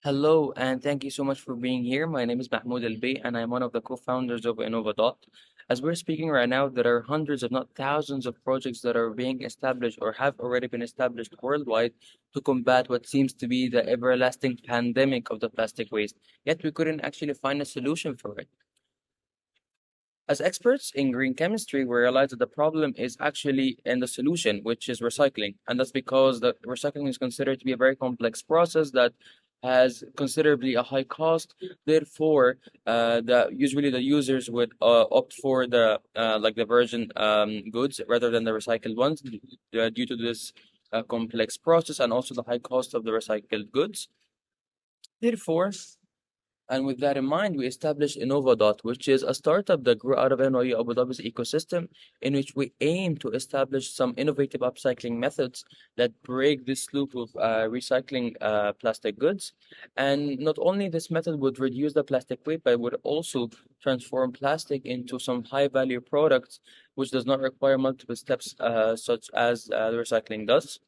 Hello, and thank you so much for being here. My name is Mahmoud Albay, and I'm one of the co-founders of InnovaDot. As we're speaking right now, there are hundreds, if not thousands, of projects that are being established or have already been established worldwide to combat what seems to be the everlasting pandemic of the plastic waste. Yet we couldn't actually find a solution for it. As experts in green chemistry, we realize that the problem is actually in the solution, which is recycling. And that's because the recycling is considered to be a very complex process that has considerably a high cost. Therefore, usually the users would opt for the like the virgin goods rather than the recycled ones due to this complex process and also the high cost of the recycled goods. Therefore, and with that in mind, we established InnovaDot, which is a startup that grew out of NYU Abu Dhabi's ecosystem, in which we aim to establish some innovative upcycling methods that break this loop of recycling plastic goods. And not only this method would reduce the plastic weight, but it would also transform plastic into some high value products, which does not require multiple steps, such as the recycling does.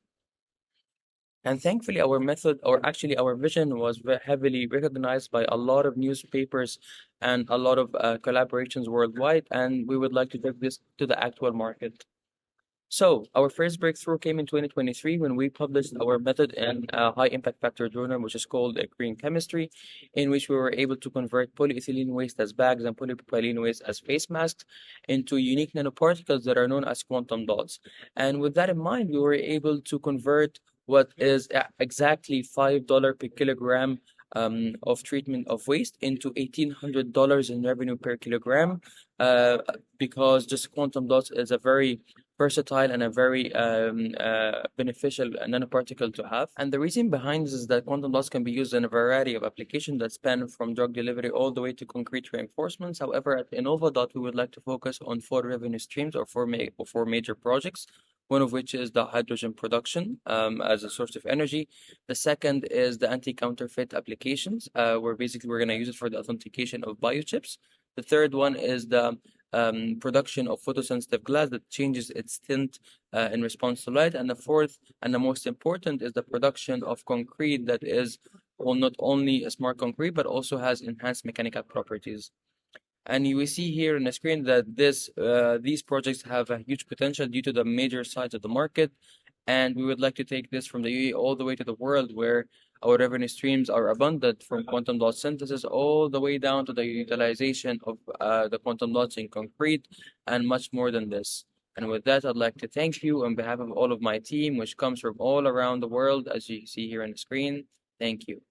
And thankfully, our method, or actually our vision, was heavily recognized by a lot of newspapers and a lot of collaborations worldwide. And we would like to take this to the actual market. So, our first breakthrough came in 2023 when we published our method in a high impact factor journal, which is called Green Chemistry, in which we were able to convert polyethylene waste as bags and polypropylene waste as face masks into unique nanoparticles that are known as quantum dots. And with that in mind, we were able to convert what is exactly $5 per kilogram of treatment of waste into $1,800 in revenue per kilogram, uh, because just quantum dots is a very versatile and a very beneficial nanoparticle to have. And the reason behind this is that quantum dots can be used in a variety of applications that span from drug delivery all the way to concrete reinforcements. However, at InnovaDot, we would like to focus on four revenue streams or four major projects. One of which is the hydrogen production as a source of energy. The second is the anti-counterfeit applications, where basically we're going to use it for the authentication of biochips. The third one is the production of photosensitive glass that changes its tint in response to light. And the fourth and the most important is the production of concrete that is well, not only a smart concrete, but also has enhanced mechanical properties. And you will see here on the screen that these projects have a huge potential due to the major size of the market. And we would like to take this from the UAE all the way to the world where our revenue streams are abundant from quantum dot synthesis all the way down to the utilization of the quantum dots in concrete and much more than this. And with that, I'd like to thank you on behalf of all of my team, which comes from all around the world, as you see here on the screen. Thank you.